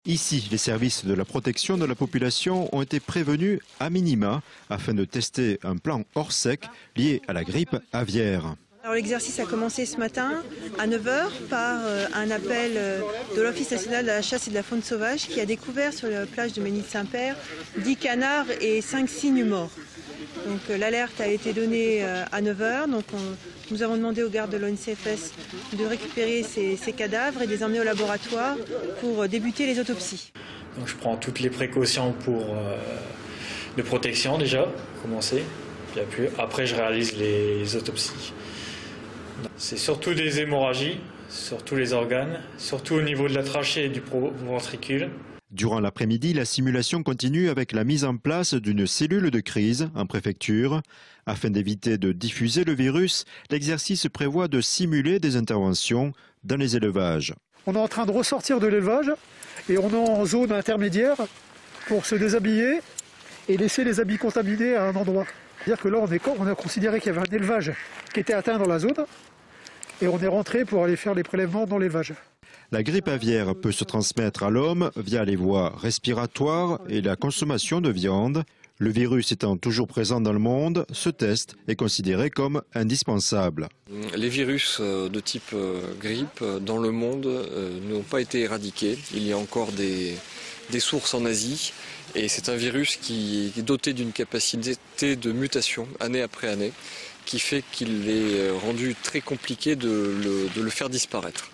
Ici, les services de la protection de la population ont été prévenus à minima afin de tester un plan hors sec lié à la grippe aviaire. L'exercice a commencé ce matin à 9 h par un appel de l'Office national de la chasse et de la faune sauvage qui a découvert sur la plage de Ménil-Saint-Père 10 canards et 5 cygnes morts. Donc l'alerte a été donnée à 9 h. Donc nous avons demandé aux gardes de l'ONCFS de récupérer ces cadavres et de les emmener au laboratoire pour débuter les autopsies. Donc je prends toutes les précautions de protection déjà, commencer. Puis après je réalise les autopsies. C'est surtout des hémorragies, sur tous les organes, surtout au niveau de la trachée et du ventricule. Durant l'après-midi, la simulation continue avec la mise en place d'une cellule de crise en préfecture. Afin d'éviter de diffuser le virus, l'exercice prévoit de simuler des interventions dans les élevages. On est en train de ressortir de l'élevage et on est en zone intermédiaire pour se déshabiller et laisser les habits contaminés à un endroit. C'est-à-dire que là, on a considéré qu'il y avait un élevage qui était atteint dans la zone et on est rentré pour aller faire les prélèvements dans l'élevage. La grippe aviaire peut se transmettre à l'homme via les voies respiratoires et la consommation de viande. Le virus étant toujours présent dans le monde, ce test est considéré comme indispensable. Les virus de type grippe dans le monde n'ont pas été éradiqués. Il y a encore des sources en Asie et c'est un virus qui est doté d'une capacité de mutation année après année qui fait qu'il est rendu très compliqué de le faire disparaître.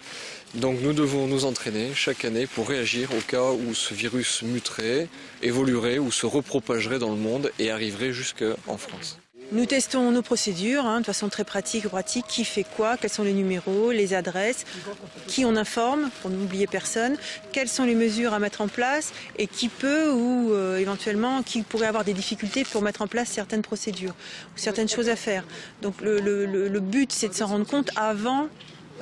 Donc nous devons nous entraîner chaque année pour réagir au cas où ce virus muterait, évoluerait ou se repropagerait dans le monde et arriverait jusqu'en France. Nous testons nos procédures de façon très pratique, qui fait quoi, quels sont les numéros, les adresses, qui on informe pour n'oublier personne, quelles sont les mesures à mettre en place et qui peut ou éventuellement qui pourrait avoir des difficultés pour mettre en place certaines procédures ou certaines choses à faire. Donc le but c'est de s'en rendre compte avant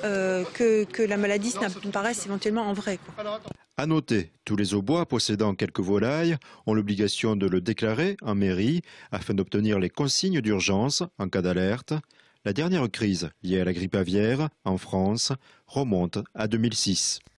que la maladie n'apparaisse éventuellement en vrai. À noter, tous les aubois possédant quelques volailles ont l'obligation de le déclarer en mairie afin d'obtenir les consignes d'urgence en cas d'alerte. La dernière crise liée à la grippe aviaire en France remonte à 2006.